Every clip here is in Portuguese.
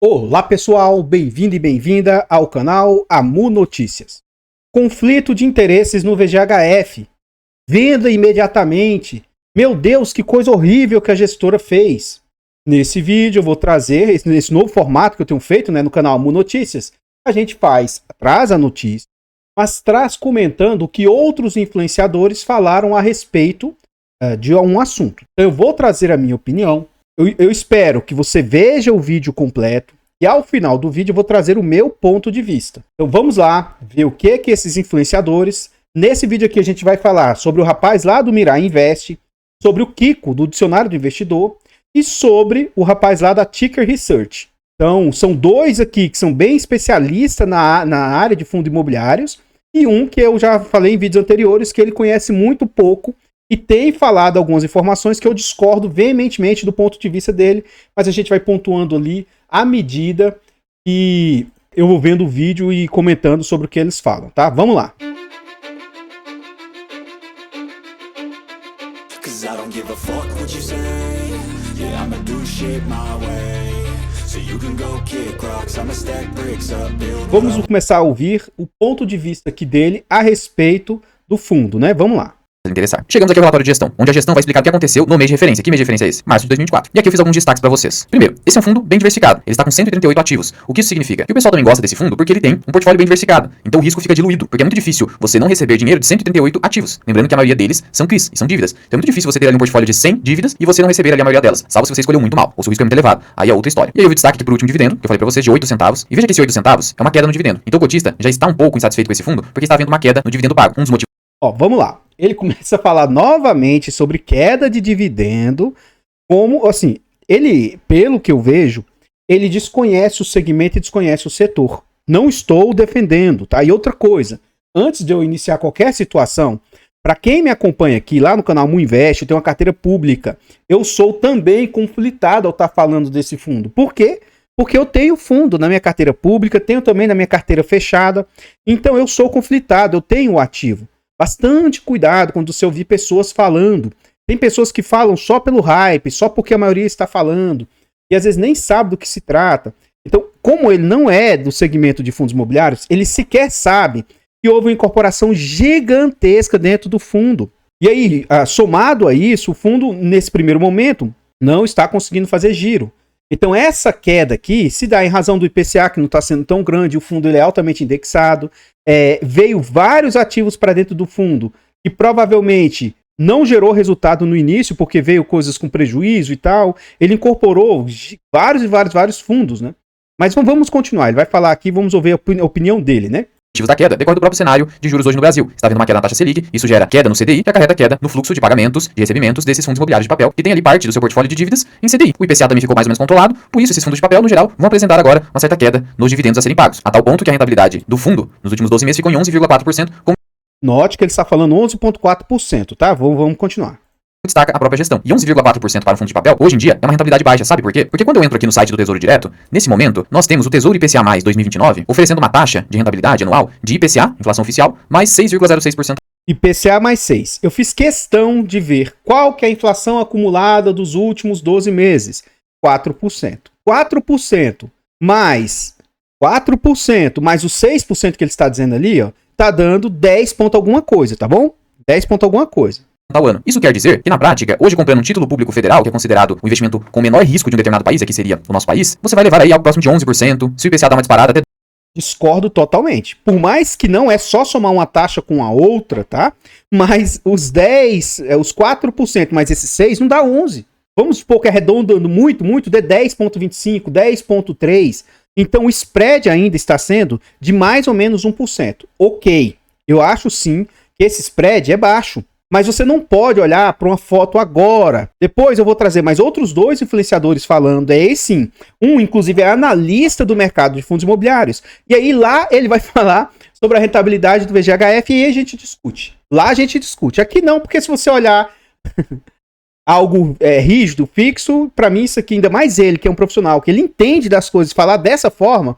Olá pessoal, bem-vindo e bem-vinda ao canal Amu Notícias. Conflito de interesses no VGHF. Venda imediatamente. Meu Deus, que coisa horrível que a gestora fez. Nesse vídeo eu vou trazer, nesse novo formato que eu tenho feito no canal Amu Notícias, a gente traz a notícia, mas traz comentando o que outros influenciadores falaram a respeito de um assunto. Então eu vou trazer a minha opinião. Eu espero que você veja o vídeo completo e ao final do vídeo eu vou trazer o meu ponto de vista. Então vamos lá ver o que esses influenciadores... Nesse vídeo aqui a gente vai falar sobre o rapaz lá do Mirai Invest, sobre o Kiko do Dicionário do Investidor e sobre o rapaz lá da Ticker Research. Então são dois aqui que são bem especialistas na área de fundos imobiliários e um que eu já falei em vídeos anteriores que ele conhece muito pouco e tem falado algumas informações que eu discordo veementemente do ponto de vista dele, mas a gente vai pontuando ali à medida que eu vou vendo o vídeo e comentando sobre o que eles falam, tá? Vamos lá! Vamos começar a ouvir o ponto de vista aqui dele a respeito do fundo, né? Vamos lá! Interessar. Chegamos aqui ao relatório de gestão, onde a gestão vai explicar o que aconteceu no mês de referência. Que mês de referência é esse? Março de 2024. E aqui eu fiz alguns destaques para vocês. Primeiro, esse é um fundo bem diversificado. Ele está com 138 ativos. O que isso significa? Que o pessoal também gosta desse fundo porque ele tem um portfólio bem diversificado. Então o risco fica diluído, porque é muito difícil você não receber dinheiro de 138 ativos. Lembrando que a maioria deles são CRIs e são dívidas. Então é muito difícil você ter ali um portfólio de 100 dívidas e você não receber ali a maioria delas, salvo se você escolheu muito mal, ou se o risco é muito elevado. Aí é outra história. E aí eu vi destaque aqui pro último dividendo, que eu falei para vocês, de 8 centavos. E veja que esse 8 centavos é uma queda no dividendo. Então o cotista já está um pouco insatisfeito com esse fundo, porque está havendo uma queda no dividendo pago. Um dos motivos. Ó, vamos lá. Ele começa a falar novamente sobre queda de dividendo, como, assim, ele, pelo que eu vejo, ele desconhece o segmento e desconhece o setor. Não estou defendendo, tá? E outra coisa, antes de eu iniciar qualquer situação, para quem me acompanha aqui, lá no canal Amu Invest, eu tenho uma carteira pública, eu sou também conflitado ao estar falando desse fundo. Por quê? Porque eu tenho fundo na minha carteira pública, tenho também na minha carteira fechada, então eu sou conflitado, eu tenho o ativo. Bastante cuidado quando você ouvir pessoas falando. Tem pessoas que falam só pelo hype, só porque a maioria está falando, e às vezes nem sabe do que se trata. Então, como ele não é do segmento de fundos imobiliários, ele sequer sabe que houve uma incorporação gigantesca dentro do fundo. E aí, somado a isso, o fundo, nesse primeiro momento, não está conseguindo fazer giro. Então essa queda aqui se dá em razão do IPCA, que não está sendo tão grande, o fundo ele é altamente indexado, veio vários ativos para dentro do fundo, que provavelmente não gerou resultado no início, porque veio coisas com prejuízo e tal, ele incorporou vários fundos, né? Mas vamos continuar, ele vai falar aqui, vamos ouvir a opinião dele, né? Motivos da queda decorre do próprio cenário de juros hoje no Brasil. Está havendo uma queda na taxa Selic, isso gera queda no CDI, que acarreta queda no fluxo de pagamentos, de recebimentos desses fundos imobiliários de papel, que tem ali parte do seu portfólio de dívidas em CDI. O IPCA também ficou mais ou menos controlado, por isso esses fundos de papel, no geral, vão apresentar agora uma certa queda nos dividendos a serem pagos, a tal ponto que a rentabilidade do fundo nos últimos 12 meses ficou em 11,4%. Note que ele está falando 11,4%, tá? Vamos continuar. Destaca a própria gestão. E 11,4% para um fundo de papel, hoje em dia, é uma rentabilidade baixa. Sabe por quê? Porque quando eu entro aqui no site do Tesouro Direto, nesse momento, nós temos o Tesouro IPCA mais 2029, oferecendo uma taxa de rentabilidade anual de IPCA, inflação oficial, mais 6,06%. IPCA mais 6. Eu fiz questão de ver qual que é a inflação acumulada dos últimos 12 meses. 4%. 4% mais 4% mais os 6% que ele está dizendo ali, ó, tá dando 10 ponto alguma coisa, tá bom? 10 ponto alguma coisa. Ao ano. Isso quer dizer que, na prática, hoje comprando um título público federal, que é considerado o investimento com menor risco de um determinado país, aqui seria o nosso país, você vai levar aí algo próximo de 11%, se o IPCA dá uma disparada até... Discordo totalmente. Por mais que não é só somar uma taxa com a outra, tá? Mas os 4% mais esses 6 não dá 11. Vamos supor que arredondando muito, dê 10,25, 10,3. Então o spread ainda está sendo de mais ou menos 1%. Ok, eu acho sim que esse spread é baixo. Mas você não pode olhar para uma foto agora. Depois eu vou trazer mais outros dois influenciadores falando. Sim. Um, inclusive, é analista do mercado de fundos imobiliários. E aí lá ele vai falar sobre a rentabilidade do VGHF e aí a gente discute. Lá a gente discute. Aqui não, porque se você olhar algo rígido, fixo, para mim isso aqui, ainda mais ele, que é um profissional, que ele entende das coisas, falar dessa forma,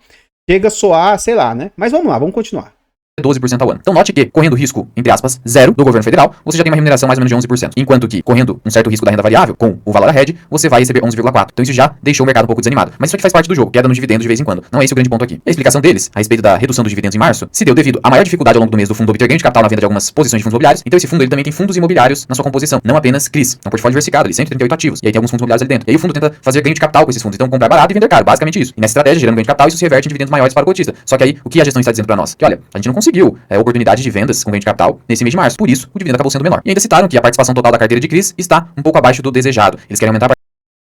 chega a soar, sei lá, né? Mas vamos lá, vamos continuar. 12% ao ano. Então note que, correndo risco, entre aspas, zero do governo federal, você já tem uma remuneração mais ou menos de 11%. Enquanto que, correndo um certo risco da renda variável, com o valor ahead, você vai receber 11,4%. Então isso já deixou o mercado um pouco desanimado. Mas isso aqui faz parte do jogo, queda nos dividendos de vez em quando. Não é esse o grande ponto aqui. E a explicação deles, a respeito da redução dos dividendos em março, se deu devido à maior dificuldade ao longo do mês do fundo obter ganho de capital na venda de algumas posições de fundos imobiliários. Então esse fundo ele também tem fundos imobiliários na sua composição, não apenas CRIs. É um portfólio diversificado, ali 138 ativos. E aí tem alguns fundos imobiliários ali dentro. E aí o fundo tenta fazer ganho de capital com esses fundos. Então comprar barato e vender caro, basicamente isso. E nessa estratégia, gerando ganho de capital, isso se reverte em dividendos maiores para o cotista. Só que aí, o que a gestão está dizendo para nós? Que olha, a gente não conseguiu oportunidade de vendas com ganho de capital nesse mês de março. Por isso, o dividendo acabou sendo menor. E ainda citaram que a participação total da carteira de CRIs está um pouco abaixo do desejado. Eles querem aumentar a.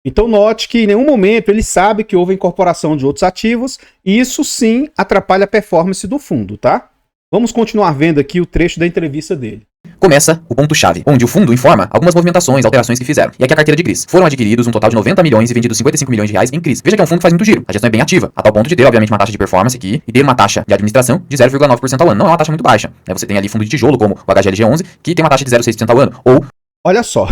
Então note que em nenhum momento ele sabe que houve incorporação de outros ativos e isso sim atrapalha a performance do fundo, tá? Vamos continuar vendo aqui o trecho da entrevista dele. Começa o ponto-chave, onde o fundo informa algumas movimentações, alterações que fizeram. E aqui a carteira de CRIs. Foram adquiridos um total de 90 milhões e vendidos 55 milhões de reais em CRIs. Veja que é um fundo que faz muito giro. A gestão é bem ativa, a tal ponto de ter, obviamente, uma taxa de performance aqui e ter uma taxa de administração de 0,9% ao ano. Não é uma taxa muito baixa. Você tem ali fundo de tijolo, como o HGLG11, que tem uma taxa de 0,6% ao ano. Ou... Olha só.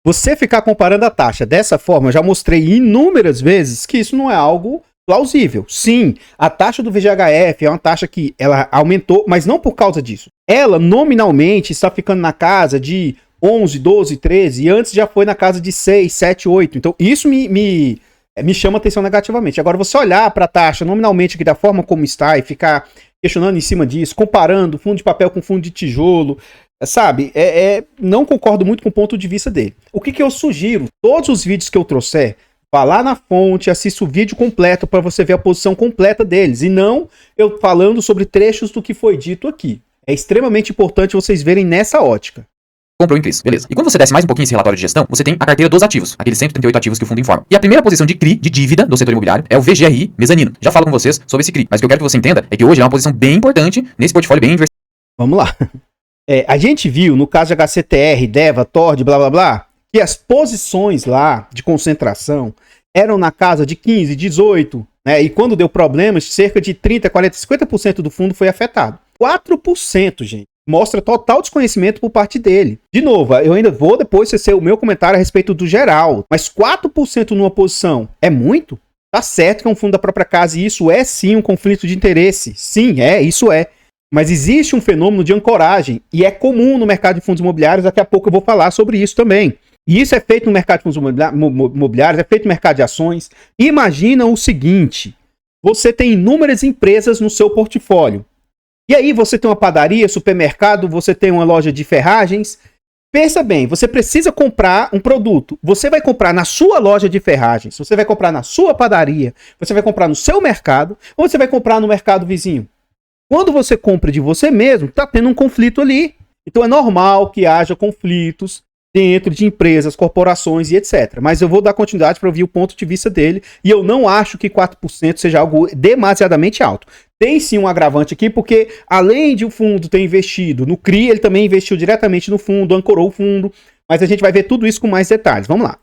Você ficar comparando a taxa dessa forma, eu já mostrei inúmeras vezes que isso não é algo plausível. Sim, a taxa do VGHF é uma taxa que ela aumentou, mas não por causa disso. Ela nominalmente está ficando na casa de 11, 12, 13 e antes já foi na casa de 6, 7, 8. Então isso me chama atenção negativamente. Agora você olhar para a taxa nominalmente aqui da forma como está e ficar questionando em cima disso, comparando fundo de papel com fundo de tijolo, sabe? Não concordo muito com o ponto de vista dele. O que eu sugiro? Todos os vídeos que eu trouxer, vá lá na fonte, assista o vídeo completo para você ver a posição completa deles. E não eu falando sobre trechos do que foi dito aqui. É extremamente importante vocês verem nessa ótica. Comprou em CRIs, beleza. E quando você desce mais um pouquinho esse relatório de gestão, você tem a carteira dos ativos, aqueles 138 ativos que o fundo informa. E a primeira posição de CRI, de dívida do setor imobiliário, é o VGRI mezanino. Já falo com vocês sobre esse CRI, mas o que eu quero que você entenda é que hoje é uma posição bem importante nesse portfólio bem invertido. Vamos lá. A gente viu, no caso de HCTR, DEVA, TORD, blá blá blá, que as posições lá de concentração eram na casa de 15, 18, né? E quando deu problemas, cerca de 30, 40, 50% do fundo foi afetado. 4%, gente, mostra total desconhecimento por parte dele. De novo, eu ainda vou depois ser o meu comentário a respeito do geral, mas 4% numa posição é muito? Tá certo que é um fundo da própria casa e isso é sim um conflito de interesse. Sim, isso é. Mas existe um fenômeno de ancoragem e é comum no mercado de fundos imobiliários, daqui a pouco eu vou falar sobre isso também. E isso é feito no mercado de fundos imobiliários, é feito no mercado de ações. Imagina o seguinte, você tem inúmeras empresas no seu portfólio. E aí você tem uma padaria, supermercado, você tem uma loja de ferragens. Pensa bem, você precisa comprar um produto. Você vai comprar na sua loja de ferragens, você vai comprar na sua padaria, você vai comprar no seu mercado, ou você vai comprar no mercado vizinho. Quando você compra de você mesmo, está tendo um conflito ali. Então é normal que haja conflitos dentro de empresas, corporações e etc. Mas eu vou dar continuidade para ouvir o ponto de vista dele. E eu não acho que 4% seja algo demasiadamente alto. Tem sim um agravante aqui, porque além de o fundo ter investido no CRI, ele também investiu diretamente no fundo, ancorou o fundo. Mas a gente vai ver tudo isso com mais detalhes. Vamos lá.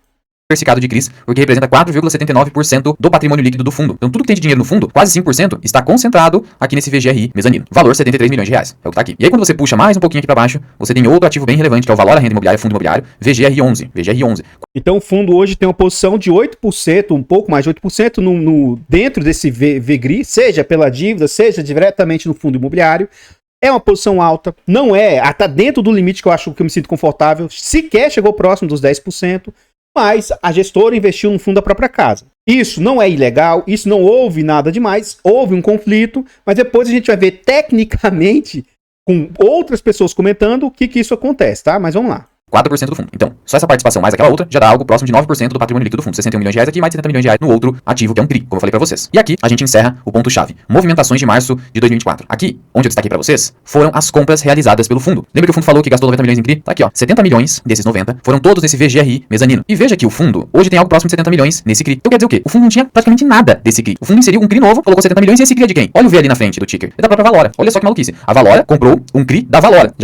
Diversificado de CRIs, porque representa 4,79% do patrimônio líquido do fundo. Então tudo que tem de dinheiro no fundo, quase 5%, está concentrado aqui nesse VGRI mezanino. Valor 73 milhões de reais, é o que está aqui. E aí quando você puxa mais um pouquinho aqui para baixo, você tem outro ativo bem relevante, que é o valor da renda imobiliária, fundo imobiliário, VGRI11. Então o fundo hoje tem uma posição de 8%, um pouco mais de 8% dentro desse VGRI, seja pela dívida, seja diretamente no fundo imobiliário. É uma posição alta, não é, está dentro do limite que eu acho que eu me sinto confortável, sequer chegou próximo dos 10%. Mas a gestora investiu no fundo da própria casa. Isso não é ilegal, isso não houve nada demais, houve um conflito, mas depois a gente vai ver tecnicamente, com outras pessoas comentando, o que isso acontece, tá? Mas vamos lá. 4% do fundo. Então, só essa participação mais aquela outra já dá algo próximo de 9% do patrimônio líquido do fundo. 61 milhões de reais aqui, mais de 70 milhões de reais no outro ativo, que é um CRI, como eu falei pra vocês. E aqui, a gente encerra o ponto-chave. Movimentações de março de 2024. Aqui, onde eu destaquei pra vocês, foram as compras realizadas pelo fundo. Lembra que o fundo falou que gastou 90 milhões em CRI? Tá aqui, ó. 70 milhões desses 90 foram todos nesse VGRI mezanino. E veja que o fundo hoje tem algo próximo de 70 milhões nesse CRI. Então quer dizer o quê? O fundo não tinha praticamente nada desse CRI. O fundo inseriu um CRI novo, colocou 70 milhões e esse CRI é de quem? Olha o V ali na frente do ticker. É da própria Valora. Olha só que maluquice. A Valora comprou um CRI da Valora.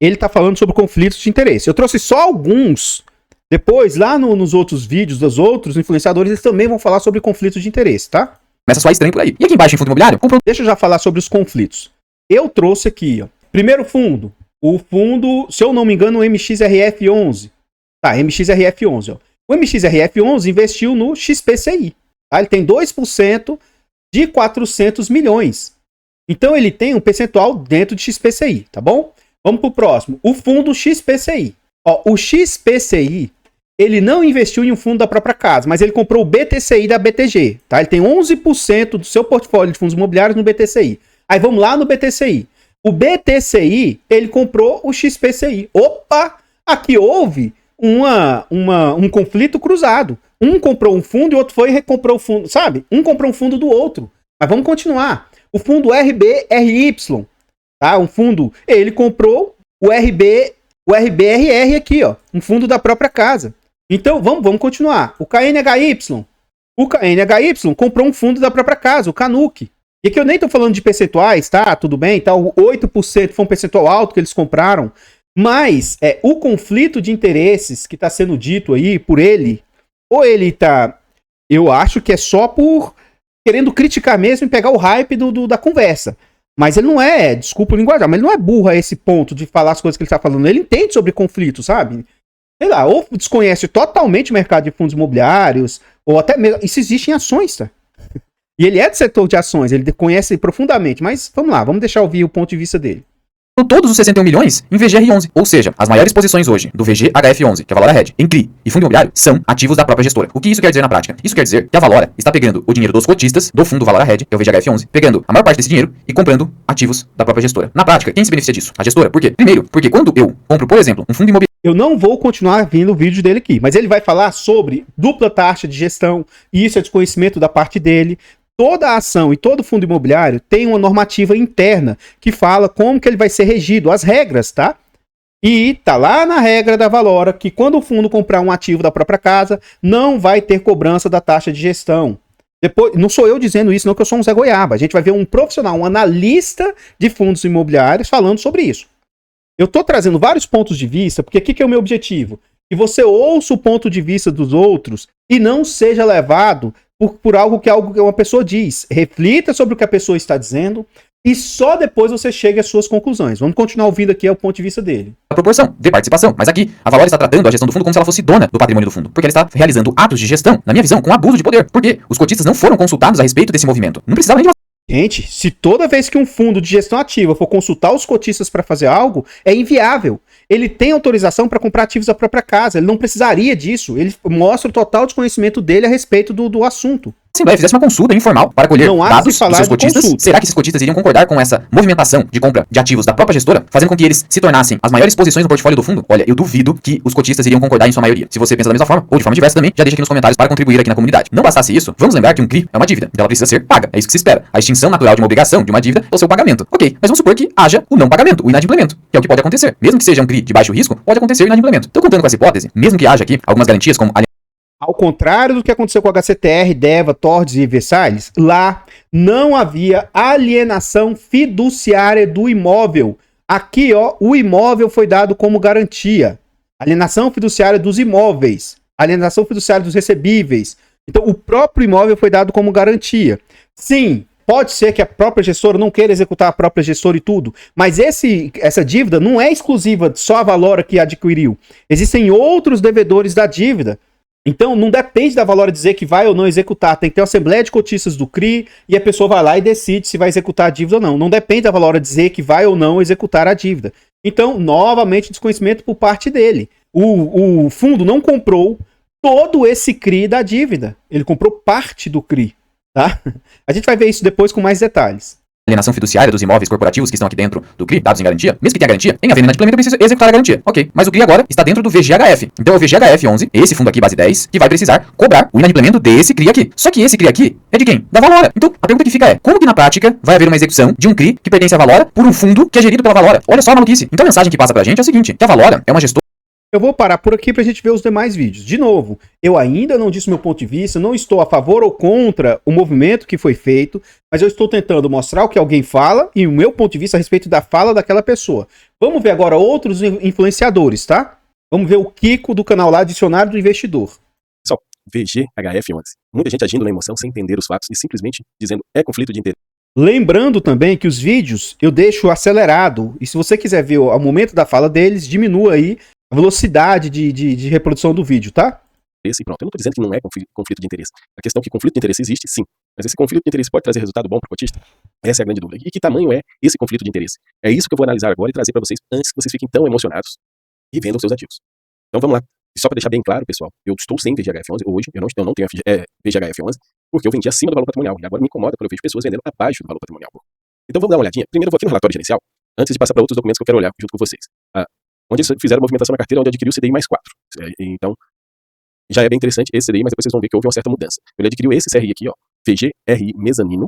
Ele está falando sobre conflitos de interesse. Eu trouxe só alguns. Depois, lá nos outros vídeos dos outros influenciadores, eles também vão falar sobre conflitos de interesse, tá? Começa só estranho por aí. E aqui embaixo em fundo imobiliário? Deixa eu já falar sobre os conflitos. Eu trouxe aqui, ó. Primeiro fundo. O fundo, se eu não me engano, o MXRF11. Tá, MXRF11, ó. O MXRF11 investiu no XPCI. Tá? Ele tem 2% de 400 milhões. Então ele tem um percentual dentro de XPCI, tá bom? Vamos pro próximo. O fundo XPCI. Ó, o XPCI, ele não investiu em um fundo da própria casa, mas ele comprou o BTCI da BTG, tá? Ele tem 11% do seu portfólio de fundos imobiliários no BTCI. Aí vamos lá no BTCI. O BTCI, ele comprou o XPCI. Opa! Aqui houve um conflito cruzado. Um comprou um fundo e o outro foi e recomprou o fundo, sabe? Um comprou um fundo do outro. Mas vamos continuar. O fundo RBRY, tá? Um fundo, ele comprou o RBRR aqui, ó. Um fundo da própria casa. Então, vamos continuar. O KNHY. O KNHY comprou um fundo da própria casa, o Canuc. E aqui eu nem tô falando de percentuais, tá? Tudo bem, tá? O 8% foi um percentual alto que eles compraram. Mas o conflito de interesses que está sendo dito aí por ele, ou ele tá... Eu acho que é só por querendo criticar mesmo e pegar o hype da conversa. Mas ele não é, desculpa o linguajar, mas ele não é burro a esse ponto de falar as coisas que ele está falando. Ele entende sobre conflito, sabe? Sei lá, ou desconhece totalmente o mercado de fundos imobiliários, ou até mesmo... Isso existe em ações, tá? E ele é do setor de ações, ele conhece profundamente. Mas vamos lá, vamos deixar ouvir o ponto de vista dele. Todos os 61 milhões em VGR11, ou seja, as maiores posições hoje do VGHF11, que é a Valora Red, em CRI e fundo imobiliário, são ativos da própria gestora. O que isso quer dizer na prática? Isso quer dizer que a Valora está pegando o dinheiro dos cotistas do fundo Valora Red, que é o VGHF11, pegando a maior parte desse dinheiro e comprando ativos da própria gestora. Na prática, quem se beneficia disso? A gestora. Por quê? Primeiro, porque quando eu compro, por exemplo, um fundo imobiliário... Eu não vou continuar vindo o vídeo dele aqui, mas ele vai falar sobre dupla taxa de gestão, e isso é desconhecimento da parte dele. Toda a ação e todo fundo imobiliário tem uma normativa interna que fala como que ele vai ser regido, as regras, tá? E tá lá na regra da Valora que quando o fundo comprar um ativo da própria casa, não vai ter cobrança da taxa de gestão. Depois, não sou eu dizendo isso, não, que eu sou um Zé Goiaba. A gente vai ver um profissional, um analista de fundos imobiliários falando sobre isso. Eu tô trazendo vários pontos de vista, porque aqui que é o meu objetivo. Que você ouça o ponto de vista dos outros e não seja levado por algo que uma pessoa diz. Reflita sobre o que a pessoa está dizendo e só depois você chega às suas conclusões. Vamos continuar ouvindo aqui o ponto de vista dele. A proporção de participação, mas aqui a Valora está tratando a gestão do fundo como se ela fosse dona do patrimônio do fundo, porque ela está realizando atos de gestão, na minha visão, com abuso de poder, porque os cotistas não foram consultados a respeito desse movimento. Não precisavam nem de uma... Gente, se toda vez que um fundo de gestão ativa for consultar os cotistas para fazer algo, é inviável. Ele tem autorização para comprar ativos da própria casa, ele não precisaria disso. Ele mostra o total desconhecimento dele a respeito do assunto. Assembleia fizesse uma consulta informal para colher dados dos seus cotistas, será que esses cotistas iriam concordar com essa movimentação de compra de ativos da própria gestora, fazendo com que eles se tornassem as maiores posições no portfólio do fundo? Olha, eu duvido que os cotistas iriam concordar em sua maioria. Se você pensa da mesma forma, ou de forma diversa também, já deixa aqui nos comentários para contribuir aqui na comunidade. Não bastasse isso, vamos lembrar que um CRI é uma dívida, então ela precisa ser paga. É isso que se espera. A extinção natural de uma obrigação, de uma dívida, é o seu pagamento. Ok, mas vamos supor que haja o não pagamento, o inadimplemento, que é o que pode acontecer. Mesmo que seja um CRI de baixo risco, pode acontecer o inadimplemento. Então, contando com essa hipótese, mesmo que haja aqui algumas garantias como ao contrário do que aconteceu com a HCTR, DEVA, Tordes e Versalhes, lá não havia alienação fiduciária do imóvel. Aqui, ó, o imóvel foi dado como garantia. Alienação fiduciária dos imóveis. Alienação fiduciária dos recebíveis. Então, o próprio imóvel foi dado como garantia. Sim, pode ser que a própria gestora não queira executar a própria gestora e tudo, mas essa dívida não é exclusiva só a Valora que adquiriu. Existem outros devedores da dívida. Então, não depende da Valora dizer que vai ou não executar. Tem que ter uma assembleia de cotistas do CRI e a pessoa vai lá e decide se vai executar a dívida ou não. Não depende da Valora dizer que vai ou não executar a dívida. Então, novamente, desconhecimento por parte dele. O fundo não comprou todo esse CRI da dívida. Ele comprou parte do CRI, tá? A gente vai ver isso depois com mais detalhes. Alienação fiduciária dos imóveis corporativos que estão aqui dentro do CRI, dados em garantia, mesmo que tenha garantia, em havendo inadimplemento, eu preciso executar a garantia. Ok, mas o CRI agora está dentro do VGHF. Então é o VGHF11, esse fundo aqui, base 10, que vai precisar cobrar o inadimplemento desse CRI aqui. Só que esse CRI aqui é de quem? Da Valora. Então a pergunta que fica é, como que na prática vai haver uma execução de um CRI que pertence à Valora por um fundo que é gerido pela Valora? Olha só a maluquice. Então a mensagem que passa pra gente é a seguinte, que a Valora é uma gestora. Eu vou parar por aqui pra gente ver os demais vídeos. De novo, eu ainda não disse o meu ponto de vista, não estou a favor ou contra o movimento que foi feito, mas eu estou tentando mostrar o que alguém fala e o meu ponto de vista a respeito da fala daquela pessoa. Vamos ver agora outros influenciadores, tá? Vamos ver o Kiko do canal lá, Dicionário do Investidor. Pessoal, VGHF11. Muita gente agindo na emoção sem entender os fatos e simplesmente dizendo é conflito de interesse. Lembrando também que os vídeos eu deixo acelerado, e se você quiser ver o momento da fala deles, diminua aí a velocidade de reprodução do vídeo, tá? E pronto. Eu não estou dizendo que não é conflito de interesse. A questão é que conflito de interesse existe, sim. Mas esse conflito de interesse pode trazer resultado bom para o cotista? Essa é a grande dúvida. E que tamanho é esse conflito de interesse? É isso que eu vou analisar agora e trazer para vocês antes que vocês fiquem tão emocionados e vendam seus ativos. Então vamos lá. E só para deixar bem claro, pessoal, eu estou sem VGHF11 hoje, eu não tenho VGHF11, porque eu vendi acima do valor patrimonial. E agora me incomoda quando eu vejo pessoas vendendo abaixo do valor patrimonial. Então vamos dar uma olhadinha. Primeiro eu vou aqui no relatório gerencial, antes de passar para outros documentos que eu quero olhar junto com vocês. Onde eles fizeram a movimentação na carteira, onde adquiriu o CDI mais 4. Então, já é bem interessante esse CDI, mas depois vocês vão ver que houve uma certa mudança. Ele adquiriu esse CRI aqui, ó, VGRI Mezanino,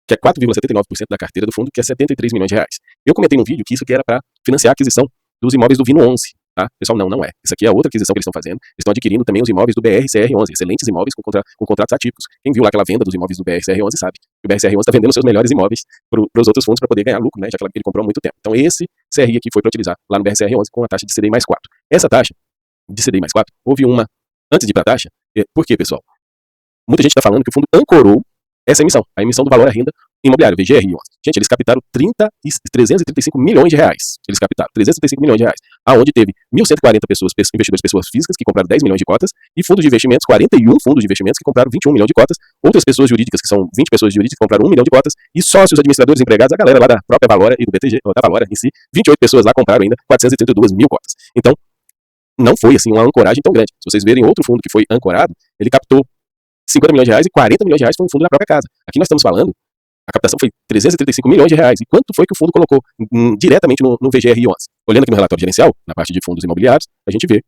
que é 4,79% da carteira do fundo, que é 73 milhões de reais. Eu comentei num vídeo que isso aqui era para financiar a aquisição dos imóveis do Vino 11, tá? Pessoal, não é. Isso aqui é a outra aquisição que eles estão fazendo. Eles estão adquirindo também os imóveis do BRCR11, excelentes imóveis com contratos atípicos. Quem viu lá aquela venda dos imóveis do BRCR11 sabe que o BRCR11 está vendendo seus melhores imóveis para os outros fundos para poder ganhar lucro, né? Já que ele comprou há muito tempo. Então esse CRI aqui foi para utilizar lá no BRCR11 com a taxa de CDI mais 4. Essa taxa de CDI mais 4, houve uma antes de ir para a taxa. Por quê, pessoal? Muita gente está falando que o fundo ancorou essa emissão, a emissão do valor à renda imobiliário, VGRI11. Gente, eles captaram 335 milhões de reais. Eles captaram 335 milhões de reais. Aonde teve 1.140 pessoas, investidores, pessoas físicas, que compraram 10 milhões de cotas, e fundos de investimentos, 41 fundos de investimentos que compraram 21 milhões de cotas, outras pessoas jurídicas, que são 20 pessoas jurídicas, que compraram 1 milhão de cotas, e sócios, administradores, empregados, a galera lá da própria Valora e do BTG, ou da Valora em si, 28 pessoas lá compraram ainda 432 mil cotas. Então, não foi assim uma ancoragem tão grande. Se vocês verem outro fundo que foi ancorado, ele captou 50 milhões de reais e 40 milhões de reais foi um fundo da própria casa. Aqui nós estamos falando, a captação foi 335 milhões de reais. E quanto foi que o fundo colocou diretamente no VGRI11? Olhando aqui no relatório gerencial, na parte de fundos imobiliários, a gente vê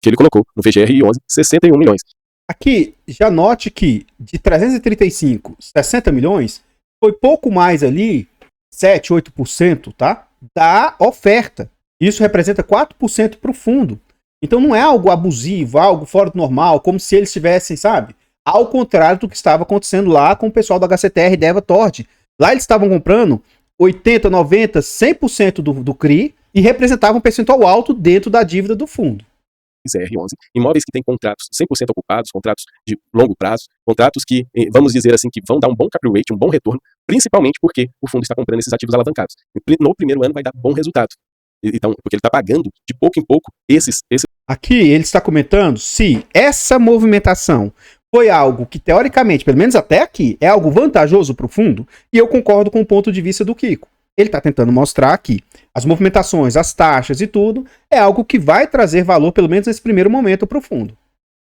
que ele colocou no VGRI11 61 milhões. Aqui, já note que de 335, 60 milhões, foi pouco mais ali, 7, 8%, tá? Da oferta. Isso representa 4% para o fundo. Então não é algo abusivo, algo fora do normal, como se eles tivessem, sabe? Ao contrário do que estava acontecendo lá com o pessoal da HCTR e Deva Tord. Lá eles estavam comprando 80, 90, 100% do CRI e representavam um percentual alto dentro da dívida do fundo. R11, imóveis que têm contratos 100% ocupados, contratos de longo prazo, contratos que, vamos dizer assim, que vão dar um bom cap rate, um bom retorno, principalmente porque o fundo está comprando esses ativos alavancados. No primeiro ano vai dar bom resultado. Então, porque ele está pagando de pouco em pouco esses. Aqui ele está comentando se essa movimentação foi algo que, teoricamente, pelo menos até aqui, é algo vantajoso para o fundo, e eu concordo com o ponto de vista do Kiko. Ele está tentando mostrar aqui as movimentações, as taxas e tudo, é algo que vai trazer valor, pelo menos nesse primeiro momento, para o fundo.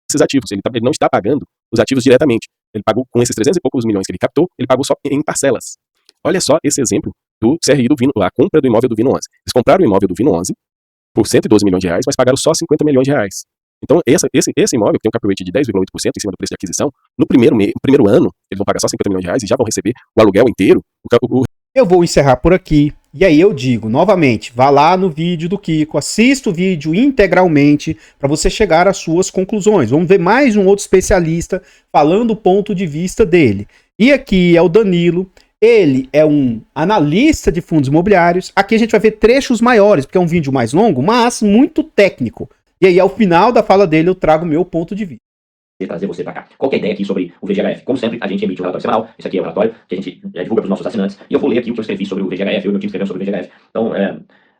Esses ativos, ele não está pagando os ativos diretamente. Ele pagou com esses 300 e poucos milhões que ele captou, ele pagou só em parcelas. Olha só esse exemplo do CRI do Vino, a compra do imóvel do Vino 11. Eles compraram o imóvel do Vino 11 por 112 milhões de reais, mas pagaram só 50 milhões de reais. Então, esse imóvel, que tem um cap rate de 10,8% em cima do preço de aquisição, no primeiro ano, eles vão pagar só 50 milhões de reais e já vão receber o aluguel inteiro. Eu vou encerrar por aqui. E aí eu digo, novamente, vá lá no vídeo do Kiko, assista o vídeo integralmente para você chegar às suas conclusões. Vamos ver mais um outro especialista falando o ponto de vista dele. E aqui é o Danilo. Ele é um analista de fundos imobiliários. Aqui a gente vai ver trechos maiores, porque é um vídeo mais longo, mas muito técnico. E aí, ao final da fala dele, eu trago o meu ponto de vista. Trazer você para cá. Qual que é a ideia aqui sobre o VGHF? Como sempre, a gente emite um relatório semanal. Esse aqui é o relatório que a gente divulga para os nossos assinantes. E eu vou ler aqui o que eu escrevi sobre o VGHF, eu e meu time escrevemos sobre o VGHF. Então,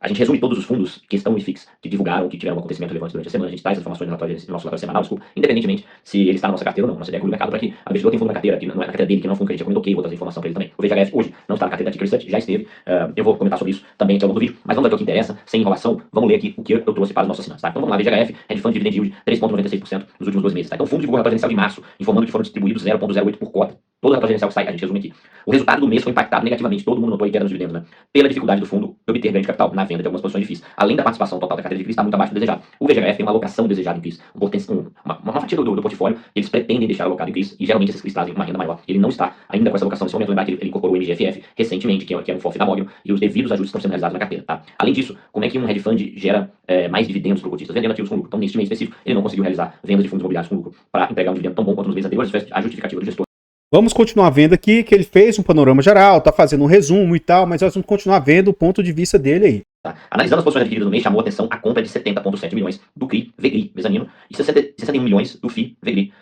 a gente resume todos os fundos que estão em FIX, que divulgaram, que tiveram um acontecimento relevante durante a semana. A gente traz as informações no nosso relatório semanal, independentemente se ele está na nossa carteira ou não. Nossa ideia é que o mercado para aqui. A investidor tem fundo na carteira, que não é na carteira dele, que não é um fundo que a gente recomendou, ok, vou trazer informação para ele também. O VGHF hoje não está na carteira da Ticker Research, já esteve. Eu vou comentar sobre isso também ao longo do vídeo. Mas vamos ver o que interessa, sem enrolação. Vamos ler aqui o que eu trouxe para os nossos assinantes, tá? Então vamos lá, VGHF, Hedge Fund Dividend Yield 3,96% nos últimos 2 meses, tá? Então o fundo divulgou o relatório gerencial de março, informando que foram distribuídos 0,08 por cota. Todo o relatório gerencial que sai, a gente resume aqui. O resultado do mês foi impactado negativamente, todo mundo notou aí queda nos dividendos, né? Pela dificuldade do fundo de obter ganho de capital na venda de algumas posições de FIIs. Além da participação total da carteira de FIIs está muito abaixo do desejado. O VGHF tem uma alocação desejada em FIIs, uma fatia do portfólio, eles pretendem deixar alocado em FIIs, e geralmente esses FIIs trazem uma renda maior. Ele não está ainda com essa alocação nesse momento. Lembrar que ele incorporou o MGFF recentemente, que é um FOF da Mogno, e os devidos ajustes estão sendo realizados na carteira, tá? Além disso, como é que um hedge fund gera mais dividendos para o cotista? Vendendo ativos com lucro. Então, nesse mês específico, ele não conseguiu realizar vendas de fundos imobiliários com lucro para entregar um dividendo tão bom quanto nos meses anteriores. Isso é a justificativa do gestor. Vamos continuar vendo aqui que ele fez um panorama geral, tá fazendo um resumo e tal, mas nós vamos continuar vendo o ponto de vista dele aí. Tá. Analisando as posições adquiridas no mês, chamou a atenção a compra de 70,7 milhões do CRI, VGRI, mezanino, e 61 milhões do FII, VGRI,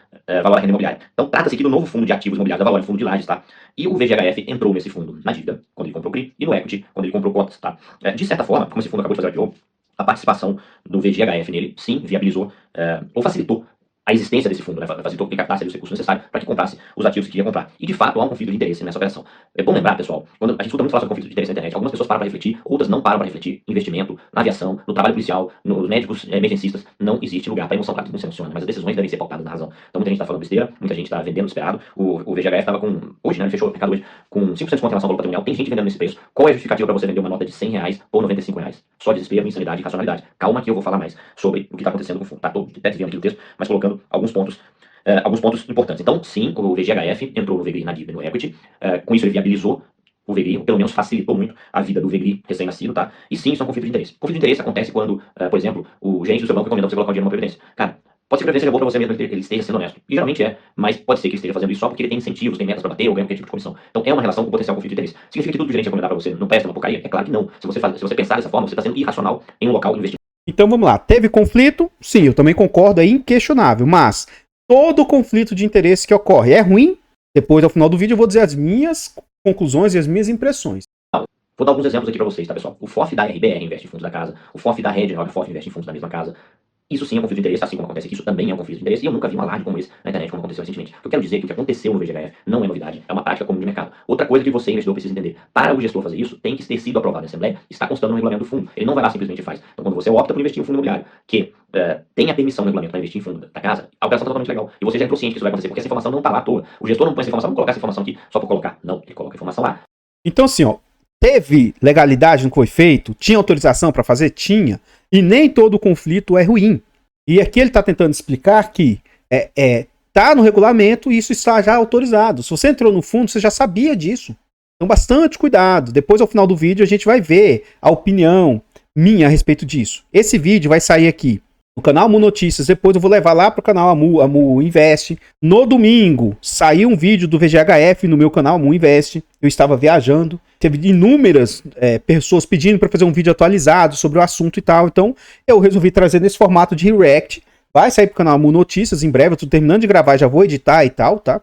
valor à renda imobiliária. Então, trata-se aqui do novo fundo de ativos imobiliários da Valor, fundo de lajes, tá? E o VGHF entrou nesse fundo na dívida, quando ele comprou o CRI, e no equity, quando ele comprou cotas, tá? De certa forma, como esse fundo acabou de fazer o IPO, a participação do VGHF nele, sim, viabilizou ou facilitou a existência desse fundo, né? Facilitou que captasse os recursos necessários para que comprasse os ativos que queria comprar. E de fato há um conflito de interesse nessa operação. É bom lembrar, pessoal, quando a gente escuta muito falar sobre conflito de interesse na internet, algumas pessoas param para refletir, outras não param para refletir. Investimento, na aviação, no trabalho policial, nos médicos emergencistas, não existe lugar para emoção, claro que não se emociona, mas as decisões devem ser pautadas na razão. Então muita gente está falando besteira, muita gente está vendendo desesperado. O VGHF estava com, hoje, né, ele fechou o mercado hoje, com 5% de desconto em relação ao valor patrimonial, tem gente vendendo nesse preço. Qual é a justificativa para você vender uma nota de R$100 ou R$95? Só desespero, insanidade e irracionalidade. Calma que eu vou falar mais sobre o que está acontecendo com o fundo. Tá? Tô até desviando aqui do texto, mas colocando alguns pontos importantes. Então, sim, o VGHF entrou no VGRI na dívida no equity, com isso ele viabilizou o VGRI, pelo menos facilitou muito a vida do VGRI recém-nascido, tá? E sim, isso é um conflito de interesse. Conflito de interesse acontece quando, por exemplo, o gerente do seu banco recomenda você colocar o dinheiro numa previdência. Cara, pode ser que a previdência seja boa pra você mesmo, ele esteja sendo honesto. E geralmente é, mas pode ser que ele esteja fazendo isso só porque ele tem incentivos, tem metas pra bater ou ganha qualquer tipo de comissão. Então é uma relação com potencial conflito de interesse. Significa que tudo que o gerente recomendar pra você não presta, uma porcaria? É claro que não. Se você pensar dessa forma, você está sendo irracional em um local de investimento. Então vamos lá, teve conflito? Sim, eu também concordo, é inquestionável, mas todo conflito de interesse que ocorre é ruim? Depois, ao final do vídeo, eu vou dizer as minhas conclusões e as minhas impressões. Vou dar alguns exemplos aqui pra vocês, tá, pessoal? O FOF da RBR investe em fundos da casa, o FOF da Red, o FOF investe em fundos da mesma casa. Isso sim é um conflito de interesse, assim como acontece aqui, isso também é um conflito de interesse, e eu nunca vi um alarde como esse na internet, como aconteceu recentemente. O que eu quero dizer é que o que aconteceu no VGHF não é novidade, é uma prática comum de mercado. Outra coisa que você, investidor, precisa entender: para o gestor fazer isso, tem que ter sido aprovado na Assembleia, está constando no regulamento do fundo. Ele não vai lá simplesmente e faz. Então, quando você opta por investir em um fundo imobiliário que tem a permissão no regulamento para investir em fundo da casa, a operação está totalmente legal. E você já entrou ciente que isso vai acontecer, porque essa informação não está lá à toa. O gestor não põe essa informação, vamos colocar essa informação aqui só por colocar. Não, ele coloca a informação lá. Então, assim, ó, teve legalidade no que foi feito? Tinha autorização para fazer? Tinha. E nem todo conflito é ruim. E aqui ele está tentando explicar que tá no regulamento e isso está já autorizado. Se você entrou no fundo, você já sabia disso. Então, bastante cuidado. Depois, ao final do vídeo, a gente vai ver a opinião minha a respeito disso. Esse vídeo vai sair aqui no canal Amu Notícias. Depois eu vou levar lá pro canal Amu Invest. No domingo, saiu um vídeo do VGHF no meu canal Amu Invest. Eu estava viajando. Teve inúmeras pessoas pedindo para fazer um vídeo atualizado sobre o assunto e tal. Então, eu resolvi trazer nesse formato de react. Vai sair pro canal Amu Notícias em breve. Eu tô terminando de gravar, já vou editar e tal, tá?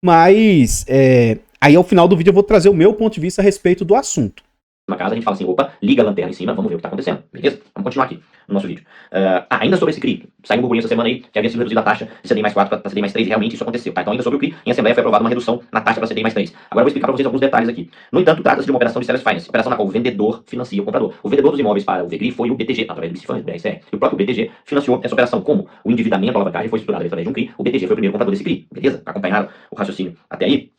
Mas, aí ao final do vídeo eu vou trazer o meu ponto de vista a respeito do assunto. Na casa, a gente fala assim: opa, liga a lanterna em cima, vamos ver o que está acontecendo, beleza? Vamos continuar aqui no nosso vídeo. Ainda sobre esse CRI, saiu um burburinho essa semana aí que havia sido reduzida a taxa de CDI mais 4 para CDI mais 3, e realmente isso aconteceu, tá? Então, ainda sobre o CRI, em Assembleia foi aprovada uma redução na taxa para CDI mais 3. Agora eu vou explicar para vocês alguns detalhes aqui. No entanto, trata-se de uma operação de Sellers Finance, operação na qual o vendedor financia o comprador. O vendedor dos imóveis para o VGRI foi o BTG, através do BCFund, BRCR. E o próprio BTG financiou essa operação. Como o endividamento, a alavancagem foi estruturada através de um CRI, o BTG foi o primeiro comprador desse CRI, beleza? Acompanharam o raciocínio até aí?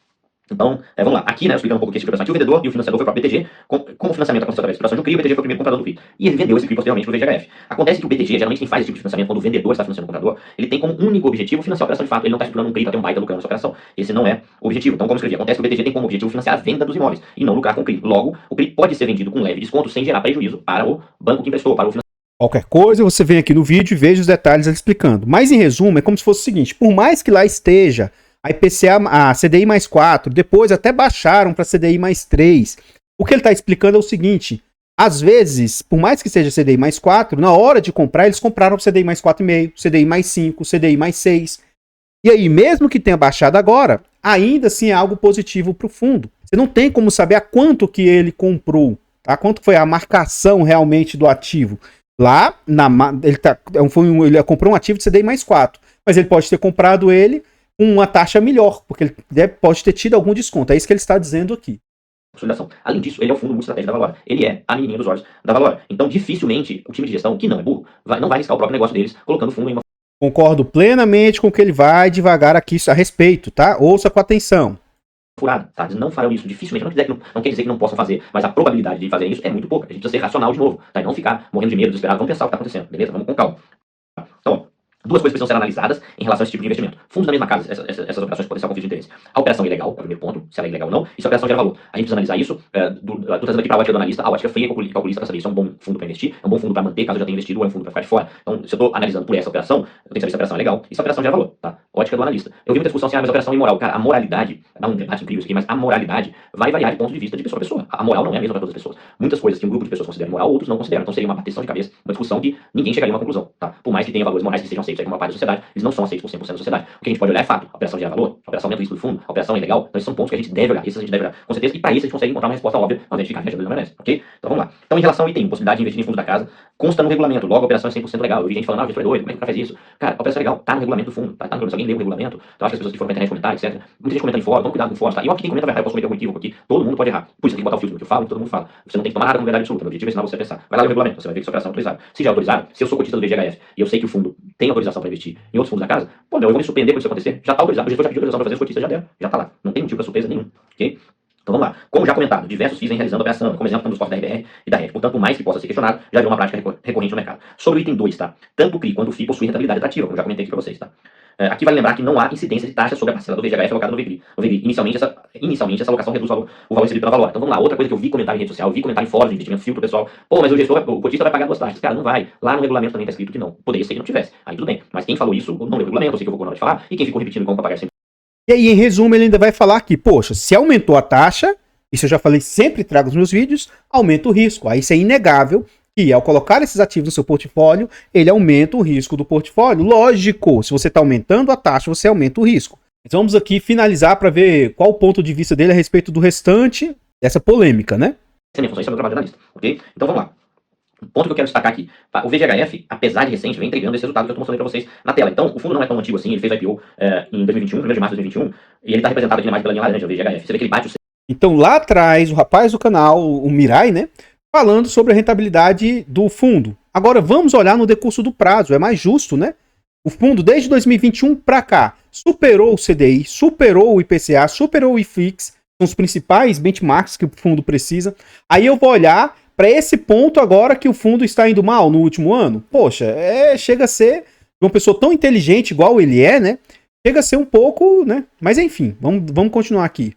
Então, vamos lá. Aqui, né, explicando um pouco o que é esse tipo de operação. Aqui o vendedor e o financiador foi o próprio BTG. Como o financiamento aconteceu através da operação de um CRI, o BTG foi o primeiro comprador do CRI. E ele vendeu esse CRI posteriormente para o VGHF. Acontece que o BTG, geralmente quem faz esse tipo de financiamento, quando o vendedor está financiando o comprador, ele tem como único objetivo financiar a operação de fato. Ele não está estruturando um CRI para ter um baita lucrando nessa operação. Esse não é o objetivo. Então, como escrevi, acontece que o BTG tem como objetivo financiar a venda dos imóveis e não lucrar com o CRI. Logo, o CRI pode ser vendido com leve desconto sem gerar prejuízo para o banco que emprestou, para o financiador. Qualquer coisa, você vem aqui no vídeo e veja os detalhes explicando. Mas, em resumo, é como se fosse o seguinte: por mais que lá esteja a IPCA, a CDI mais 4, depois até baixaram para CDI mais 3. O que ele está explicando é o seguinte: às vezes, por mais que seja CDI mais 4, na hora de comprar, eles compraram CDI mais 4,5, CDI mais 5, CDI mais 6. E aí, mesmo que tenha baixado agora, ainda assim é algo positivo para o fundo. Você não tem como saber a quanto que ele comprou, tá? Quanto foi a marcação realmente do ativo. Lá, ele comprou um ativo de CDI mais 4, mas ele pode ter comprado ele com uma taxa melhor, porque ele pode ter tido algum desconto. É isso que ele está dizendo aqui. Consolidação. Além disso, ele é o fundo muito estratégico da Valora. Ele é a menininha dos olhos da Valora. Então, dificilmente, o time de gestão, que não é burro, não vai arriscar o próprio negócio deles, colocando o fundo em uma... Concordo plenamente com o que ele vai devagar aqui a respeito, tá? Ouça com atenção. Furada, tá? Eles não farão isso. Dificilmente, não quer dizer que não possam fazer, mas a probabilidade de fazer isso é muito pouca. A gente precisa ser racional de novo, tá? E não ficar morrendo de medo, desesperado. Vamos pensar o que está acontecendo, beleza? Vamos com calma. Então, duas coisas precisam ser analisadas em relação a esse tipo de investimento. Fundos da mesma casa, essas operações podem ser um conflito de interesse. A operação é ilegal, é o primeiro ponto, se ela é ilegal ou não, e se a operação gera valor. A gente precisa analisar isso, tô trazendo aqui para a ótica do analista, a ótica fria e calculista para saber se é um bom fundo para investir, é um bom fundo para manter caso eu já tenha investido, ou é um fundo para ficar de fora. Então, se eu estou analisando por essa operação, eu tenho que saber se a operação é legal e se a operação gera valor, tá? Ótica do analista. Eu vi muita discussão assim, mas a operação é imoral. Cara, a moralidade, dá um debate incrível isso aqui, mas a moralidade vai variar de ponto de vista de pessoa a pessoa. A moral não é a mesma para todas as pessoas. Muitas coisas que um grupo de pessoas considera moral, outros não consideram. Então seria uma bateção de cabeça, uma discussão que ninguém chegaria a uma conclusão, tá? Por mais que tenha valores morais que sejam aceitos aceitos aí como uma parte da sociedade, eles não são aceitos por 100% da sociedade. O que a gente pode olhar é fato. A operação gera valor, a operação aumenta o risco do fundo, a operação é legal. Então esses são pontos que a gente deve olhar. Esses a gente deve olhar com certeza. E para isso a gente consegue encontrar uma resposta óbvia ao invés de ficar viajando na maionese, ok? Então vamos lá. Então em relação ao item, possibilidade de investir em fundos da casa, consta no regulamento. Logo a operação é 100% legal. Eu vi gente falando, o gestor é doido, como é que o cara faz isso? Cara, a operação é legal, tá no regulamento do fundo, tá no regulamento. Se alguém lê o regulamento, então acho que as pessoas que foram pra internet comentar, etc. Muita gente comentando em fórum, toma cuidado com fórum, tá? E eu aqui quem comenta vai errar, eu posso cometer algum equívoco aqui. Todo mundo pode errar. Por isso tem que botar o filtro no que eu falo e todo mundo fala. Você não tem que tomar nada como verdade absoluta. Meu objetivo é ensinar você a pensar. Vai lá no regulamento, você vai ver que sua operação é autorizada. Se já é autorizado, se eu sou cotista do VGHF e eu sei que o fundo tem autorização para investir em outros fundos da casa, pô, meu, eu vou me surpreender quando isso acontecer. Já tá autorizado. O gestor já pediu autorização para fazer, os cotistas já deram. Já tá lá. Não tem motivo para surpresa nenhum, ok? Então vamos lá. Como já comentado, diversos FIIs vêm realizando a operação, como exemplo, dos cofres da RBR e da RED. Portanto, por mais que possa ser questionado, já virou uma prática recorrente no mercado. Sobre o item 2, tá? Tanto o CRI quanto o FII possuem rentabilidade atrativa, como já comentei aqui para vocês, tá? Aqui vale lembrar que não há incidência de taxa sobre a parcela do VGHF alocada no VGRI. Inicialmente, essa alocação reduz o valor recebido pela Valora. Então vamos lá, outra coisa que eu vi comentar em rede social, eu vi comentar em fóruns de investimento, filtro, pessoal, pô, mas o cotista vai pagar 2 taxas. Cara, não vai. Lá no regulamento também tá escrito que não. Poderia ser que não tivesse. Aí tudo bem. Mas quem falou isso, não leu o regulamento, eu sei que eu vou na hora de falar, e quem ficou repetindo como pagar sempre. E aí, em resumo, ele ainda vai falar que, poxa, se aumentou a taxa, isso eu já falei, sempre trago nos meus vídeos, aumenta o risco. Aí isso é inegável que ao colocar esses ativos no seu portfólio, ele aumenta o risco do portfólio. Lógico, se você está aumentando a taxa, você aumenta o risco. Então vamos aqui finalizar para ver qual o ponto de vista dele a respeito do restante dessa polêmica, né? Essa é a minha função, esse é o meu trabalho de analista, ok? Então vamos lá. O ponto que eu quero destacar aqui, o VGHF, apesar de recente, vem entregando esse resultado que eu estou mostrando para vocês na tela. Então, o fundo não é tão antigo assim, ele fez o IPO em 2021, 1º de março de 2021, e ele está representado aqui na imagem pela linha laranja, o VGHF. Você vê que ele bate o... Então lá atrás, o rapaz do canal, o Mirai, né, falando sobre a rentabilidade do fundo. Agora vamos olhar no decurso do prazo, é mais justo, né? O fundo, desde 2021 para cá, superou o CDI, superou o IPCA, superou o IFIX, são os principais benchmarks que o fundo precisa. Aí eu vou olhar para esse ponto agora que o fundo está indo mal no último ano. Poxa, chega a ser uma pessoa tão inteligente igual ele é, né? Chega a ser um pouco, né? Mas enfim, vamos continuar aqui.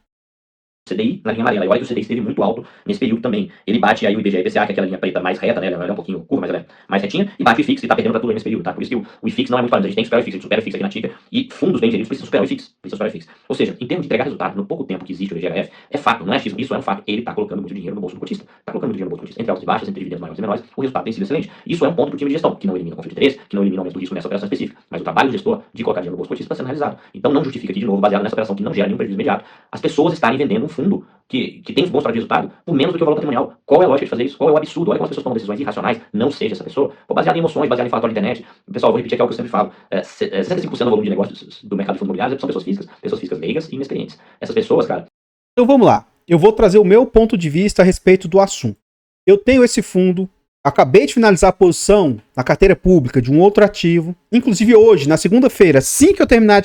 CDI na linha amarela. E olha que o CDI esteve muito alto nesse período também. Ele bate aí o IBGE e IPCA, que é aquela linha preta mais reta, né? Ela é um pouquinho curva, mas ela é mais retinha. E bate o IFIX, e tá perdendo pra tudo aí nesse período, tá? Por isso que o IFIX não é muito parâmetro. A gente tem que superar o IFIX. A gente supera o IFIX aqui na TICA. E fundos bem geridos precisam superar o IFIX. Ou seja, em termos de entregar resultado, no pouco tempo que existe o VGHF, é fato, não é achismo. Isso é um fato. Ele tá colocando muito dinheiro no bolso do cotista. Tá colocando muito dinheiro no bolso do cotista. Entre altas e baixas, entre dividendos maiores e menores, o resultado tem sido excelente. Isso é um ponto pro time de gestão, que não elimina o conflito de interesse, que não elimina o aumento do risco nessa operação específica. Mas o trabalho do gestor de colocar dinheiro no bolso do cotista está sendo realizado. Então não justifica aqui, de novo, baseado nessa operação que não gera nenhum prejuízo imediato, as pessoas estarem vendendo um fundo que tem bons pratos de resultado por menos do que o valor patrimonial. Qual é a lógica de fazer isso? Qual é o absurdo? Olha como as pessoas tomam decisões irracionais. Não seja essa pessoa. Baseado em emoções, baseado em falatório de internet. Pessoal, vou repetir aqui algo que eu sempre falo. 65% do volume de negócios do mercado de fundos imobiliários são pessoas físicas leigas e inexperientes. Essas pessoas, cara... Então vamos lá. Eu vou trazer o meu ponto de vista a respeito do assunto. Eu tenho esse fundo, acabei de finalizar a posição na carteira pública de um outro ativo. Inclusive hoje, na segunda-feira, assim que eu terminar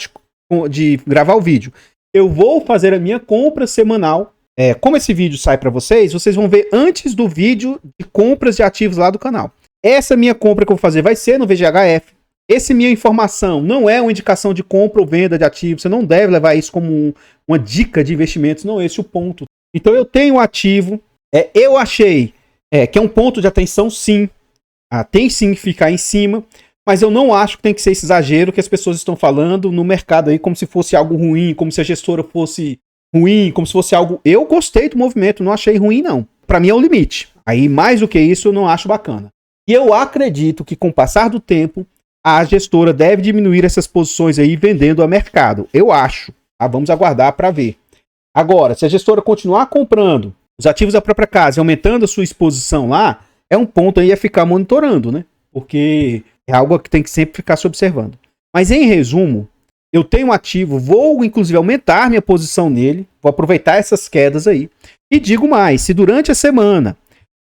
de gravar o vídeo, eu vou fazer a minha compra semanal. Como esse vídeo sai para vocês vão ver antes do vídeo de compras de ativos lá do canal. Essa minha compra que eu vou fazer vai ser no VGHF. Essa minha informação não é uma indicação de compra ou venda de ativos. Você não deve levar isso como uma dica de investimentos. Não é esse o ponto. Então eu tenho um ativo. Eu achei que é um ponto de atenção, sim. Tem sim que ficar em cima. Mas eu não acho que tem que ser esse exagero que as pessoas estão falando no mercado aí, como se fosse algo ruim, como se a gestora fosse ruim, como se fosse algo... Eu gostei do movimento, não achei ruim, não. Pra mim é o limite. Aí, mais do que isso, eu não acho bacana. E eu acredito que, com o passar do tempo, a gestora deve diminuir essas posições aí, vendendo a mercado. Eu acho. Tá? Vamos aguardar para ver. Agora, se a gestora continuar comprando os ativos da própria casa e aumentando a sua exposição lá, é um ponto aí a ficar monitorando, né? Porque é algo que tem que sempre ficar se observando. Mas, em resumo, eu tenho um ativo, vou inclusive aumentar minha posição nele, vou aproveitar essas quedas aí. E digo mais, se durante a semana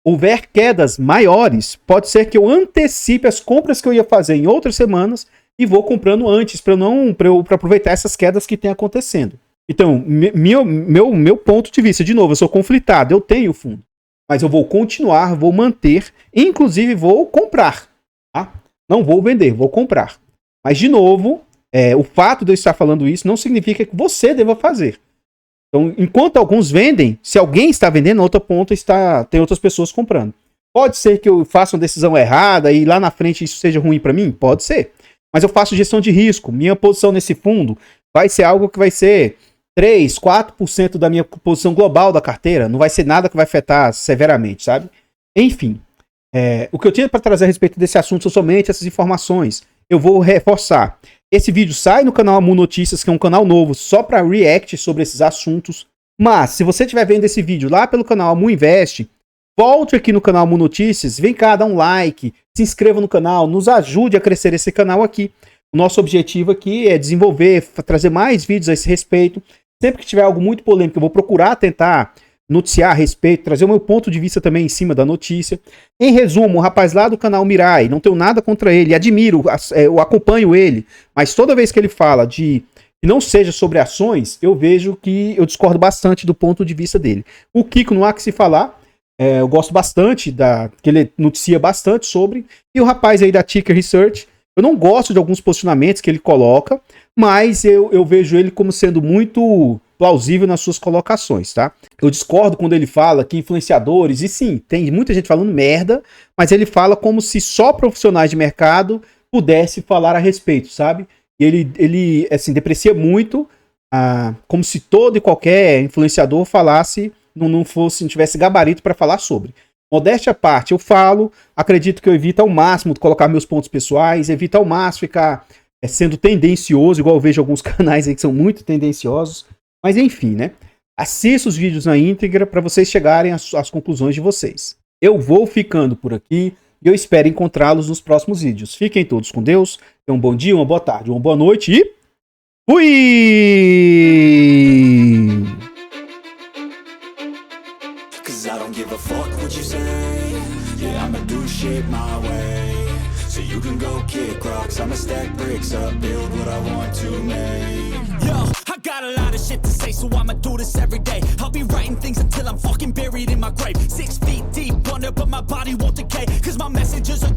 houver quedas maiores, pode ser que eu antecipe as compras que eu ia fazer em outras semanas e vou comprando antes, para aproveitar essas quedas que tem acontecendo. Então, meu ponto de vista, de novo, eu sou conflitado, eu tenho fundo, mas eu vou continuar, vou manter, inclusive vou comprar. Tá? Não vou vender, vou comprar. Mas, de novo... o fato de eu estar falando isso não significa que você deva fazer. Então, enquanto alguns vendem, se alguém está vendendo, na outra ponta tem outras pessoas comprando. Pode ser que eu faça uma decisão errada e lá na frente isso seja ruim para mim? Pode ser. Mas eu faço gestão de risco. Minha posição nesse fundo vai ser algo que vai ser 3, 4% da minha posição global da carteira. Não vai ser nada que vai afetar severamente, sabe? Enfim, o que eu tinha para trazer a respeito desse assunto são somente essas informações. eu vou reforçar. Esse vídeo sai no canal Amu Notícias, que é um canal novo só para react sobre esses assuntos. Mas, se você estiver vendo esse vídeo lá pelo canal Amu Invest, volte aqui no canal Amu Notícias, vem cá, dá um like, se inscreva no canal, nos ajude a crescer esse canal aqui. O nosso objetivo aqui é desenvolver, trazer mais vídeos a esse respeito. Sempre que tiver algo muito polêmico, eu vou procurar tentar noticiar a respeito, trazer o meu ponto de vista também em cima da notícia. Em resumo, o rapaz lá do canal Mirai, não tenho nada contra ele, admiro, eu acompanho ele, mas toda vez que ele fala de que não seja sobre ações, eu vejo que eu discordo bastante do ponto de vista dele. O Kiko não há que se falar, eu gosto bastante, que ele noticia bastante sobre, e o rapaz aí da Ticker Research, eu não gosto de alguns posicionamentos que ele coloca, mas eu vejo ele como sendo muito plausível nas suas colocações, tá? Eu discordo quando ele fala que influenciadores, e sim, tem muita gente falando merda, mas ele fala como se só profissionais de mercado pudessem falar a respeito, sabe? E ele assim, deprecia muito, como se todo e qualquer influenciador falasse, não tivesse gabarito para falar sobre. Modéstia à parte, eu falo, acredito que eu evito ao máximo colocar meus pontos pessoais, evito ao máximo ficar sendo tendencioso, igual eu vejo alguns canais aí que são muito tendenciosos, mas enfim, né? Assista os vídeos na íntegra para vocês chegarem às conclusões de vocês. Eu vou ficando por aqui e eu espero encontrá-los nos próximos vídeos. Fiquem todos com Deus, tenham um bom dia, uma boa tarde, uma boa noite e fui! I don't give a fuck what you say. Yeah, I'ma do shit my way. So you can go kick rocks, I'ma stack bricks up, build what I want to make. Yo, I got a lot of shit to say, so I'ma do this every day. I'll be writing things until I'm fucking buried in my grave. 6 feet deep under, but my body won't decay, cause my messages are